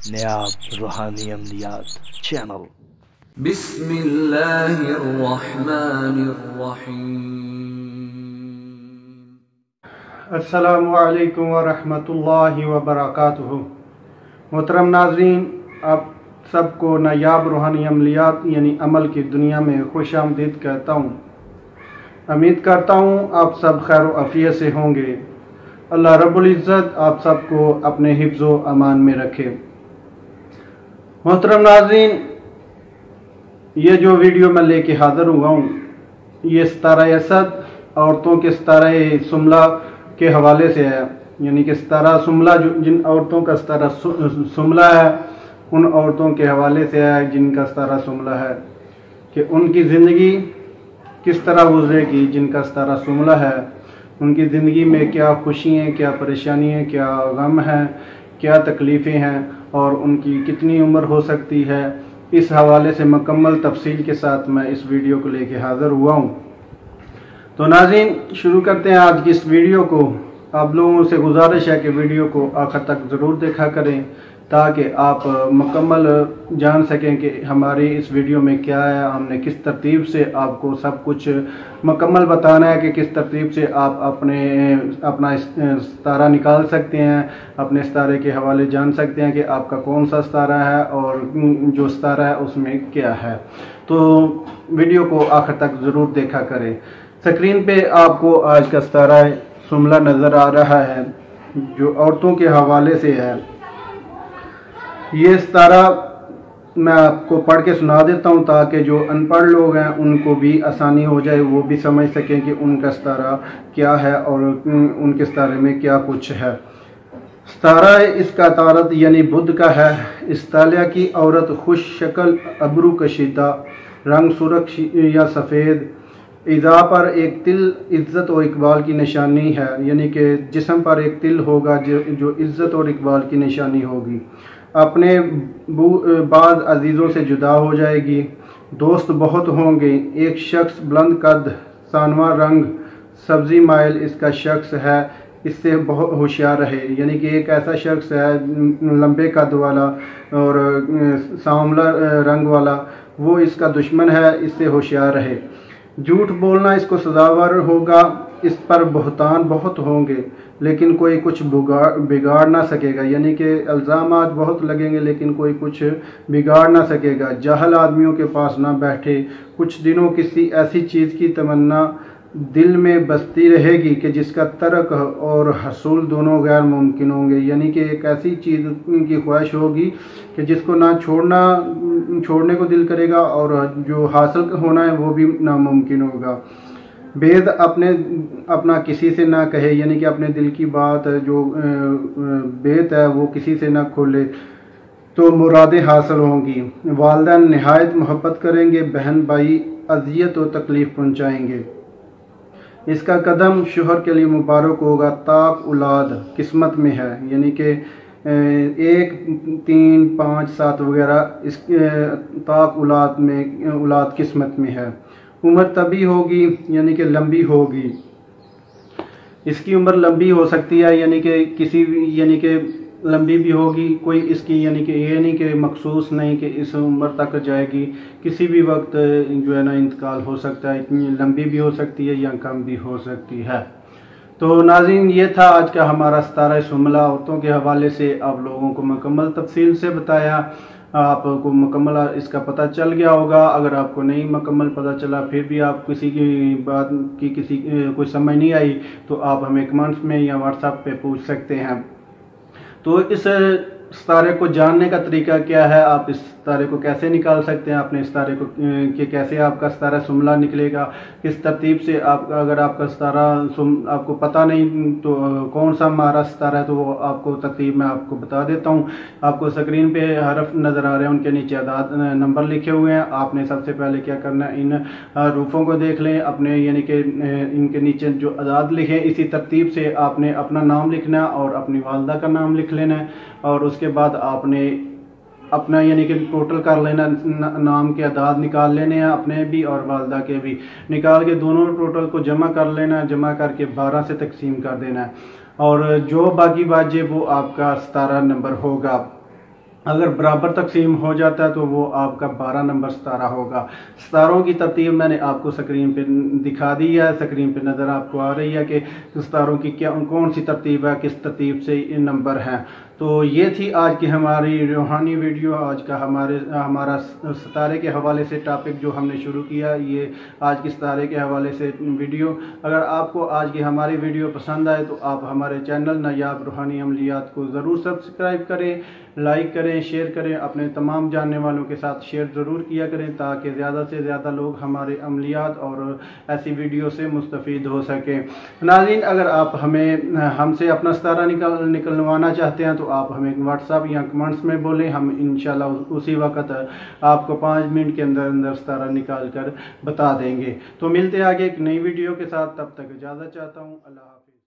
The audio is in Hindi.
नायाब रूहानी अमलियात चैनल। बिस्मिल्लाहिर्रहमानिर्रहीम। अस्सलामु अलैकुम वरहमतुल्लाहि वबरकातुहू। मोहतरम नाज़रीन, आप सबको नायाब रूहानी अमलियात यानी अमल की दुनिया में खुश आमदीद कहता हूँ। उम्मीद करता हूँ आप सब खैर आफियत से होंगे। अल्लाह रब्बुल इज़्ज़त आप सबको अपने हिफ्ज़ व अमान में रखे। मोहतरम नाज़रीन, ये जो वीडियो मैं लेके हाज़िर हुआ हूँ, ये सितारा असद औरतों के सितारा सुमला के हवाले से है। यानी कि सितारा सुमला, जिन औरतों का सितारा सुमला है, उन औरतों के हवाले से है जिनका सितारा सुमला है, कि उनकी ज़िंदगी किस तरह गुजरेगी। जिनका सितारा सुमला है, उनकी ज़िंदगी में क्या खुशी हैं, क्या परेशानी है, क्या गम है, क्या तकलीफ़ें हैं और उनकी कितनी उम्र हो सकती है। इस हवाले से मुकम्मल तफसील के साथ मैं इस वीडियो को लेके हाज़िर हुआ हूँ। तो नाज़रीन, शुरू करते हैं आज की इस वीडियो को। आप लोगों से गुजारिश है कि वीडियो को आखिर तक ज़रूर देखा करें, ताकि आप मुकम्मल जान सकें कि हमारी इस वीडियो में क्या है। हमने किस तरतीब से आपको सब कुछ मुकम्मल बताना है कि किस तरतीब से आप अपना सितारा निकाल सकते हैं, अपने सितारे के हवाले जान सकते हैं कि आपका कौन सा सितारा है और जो सितारा है उसमें क्या है। तो वीडियो को आखिर तक ज़रूर देखा करें। स्क्रीन पे आपको आज का सितारा सुमला नज़र आ रहा है, जो औरतों के हवाले से है। ये सितारा मैं आपको पढ़ के सुना देता हूँ, ताकि जो अनपढ़ लोग हैं उनको भी आसानी हो जाए, वो भी समझ सकें कि उनका सितारा क्या है और उनके सितारे में क्या कुछ है। सितारा इसका तारत यानी बुध का है। इस तालिया की औरत खुश शक्ल, अबरू कशीदा, रंग सुरख या सफ़ेद, इज़ा पर एक तिल इज़्ज़त और इकबाल की निशानी है। यानी कि जिस्म पर एक तिल होगा जो इज़्ज़त और इकबाल की निशानी होगी। अपने बाद अजीज़ों से जुदा हो जाएगी। दोस्त बहुत होंगे। एक शख्स बुलंद कद, सानवा रंग, सब्ज़ी माइल इसका शख्स है, इससे बहुत होशियार रहे। यानी कि एक ऐसा शख्स है लंबे कद वाला और सांवला रंग वाला, वो इसका दुश्मन है, इससे होशियार रहे। झूठ बोलना इसको सजावर होगा। इस पर बहतान बहुत होंगे, लेकिन कोई कुछ बिगाड़ ना सकेगा। यानी कि इल्ज़ामात बहुत लगेंगे, लेकिन कोई कुछ बिगाड़ ना सकेगा। जाहल आदमियों के पास ना बैठे। कुछ दिनों किसी ऐसी चीज़ की तमन्ना दिल में बसती रहेगी कि जिसका तर्क और हसूल दोनों गैर मुमकिन होंगे। यानी कि एक ऐसी चीज़ की ख्वाहिश होगी कि जिसको ना छोड़ने को दिल करेगा और जो हासिल होना है वो भी नामुमकिन होगा। भेद अपना किसी से ना कहे। यानी कि अपने दिल की बात जो भेद है वो किसी से ना खोले, तो मुरादें हासिल होंगी। वालिदैन नहायत मोहब्बत करेंगे, बहन भाई अजियत और तकलीफ़ पहुँचाएँगे। इसका कदम शोहर के लिए मुबारक होगा। ताक औलाद किस्मत में है। यानी कि 1, 3, 5, 7 वगैरह इस ताक औलाद किस्मत में है। उम्र तभी होगी यानी कि लंबी होगी। इसकी उम्र लंबी हो सकती है, यानी कि लंबी भी होगी। कोई इसकी यानी कि ये नहीं कि मखसूस नहीं कि इस उम्र तक जाएगी। किसी भी वक्त जो है ना इंतकाल हो सकता है। इतनी लंबी भी हो सकती है या कम भी हो सकती है। तो नाज़रीन, ये था आज का हमारा सितारा सुमला। औरतों के हवाले से आप लोगों को मुकम्मल तफसील से बताया। आपको मुकम्मल इसका पता चल गया होगा। अगर आपको नहीं मुकम्मल पता चला, फिर भी आप किसी की बात की कोई समझ नहीं आई, तो आप हमें कमेंट्स में या व्हाट्सएप पे पूछ सकते हैं। तो इस सितारे को जानने का तरीका क्या है, आप इस सितारे को कैसे निकाल सकते हैं, अपने सितारे को कि कैसे आपका सितारा सुमला निकलेगा, किस तरतीब से अगर आपका सितारा आपको पता नहीं तो कौन सा हमारा सितारा है, तो वो आपको तरतीब मैं आपको बता देता हूँ। आपको स्क्रीन पे हरफ नज़र आ रहे हैं, उनके नीचे आदाद नंबर लिखे हुए हैं। आपने सबसे पहले क्या करना है, इन रूफों को देख लें अपने, यानी कि इनके नीचे जो आदाद लिखे इसी तरतीब से आपने अपना नाम लिखना है और अपनी वालदा का नाम लिख लेना है। और उसके बाद आपने अपना यानी कि टोटल कर लेना, नाम के आदाद निकाल लेने हैं, अपने भी और वालदा के भी निकाल के दोनों टोटल को जमा कर लेना है। जमा करके 12 से तकसीम कर देना है और जो बाकी बाजे वो आपका सितारा नंबर होगा। अगर बराबर तकसीम हो जाता है तो वो आपका 12 नंबर सितारा होगा। सितारों की तरतीब मैंने आपको स्क्रीन पे दिखा दी है, स्क्रीन पे नज़र आपको आ रही है कि सितारों की क्या कौन सी तरतीब है, किस तरतीब से इन नंबर हैं। तो ये थी आज की हमारी रूहानी वीडियो, आज का हमारा सितारे के हवाले से टॉपिक जो हमने शुरू किया, ये आज की सितारे के हवाले से वीडियो। अगर आपको आज की हमारी वीडियो पसंद आए तो आप हमारे चैनल नायाब रूहानी अमलियात को ज़रूर सब्सक्राइब करें, लाइक करें, शेयर करें, अपने तमाम जानने वालों के साथ शेयर ज़रूर किया करें ताकि ज़्यादा से ज़्यादा लोग हमारे अमलियात और ऐसी वीडियो से मुस्तफ़ीद हो सकें। नाज़रीन, अगर आप हमसे अपना सितारा निकलवाना चाहते हैं तो आप हमें व्हाट्सएप या कमेंट्स में बोलें, हम इंशाल्लाह उसी वक्त आपको 5 मिनट के अंदर अंदर सितारा निकाल कर बता देंगे। तो मिलते हैं आगे एक नई वीडियो के साथ, तब तक इजाज़त चाहता हूँ। अल्लाह।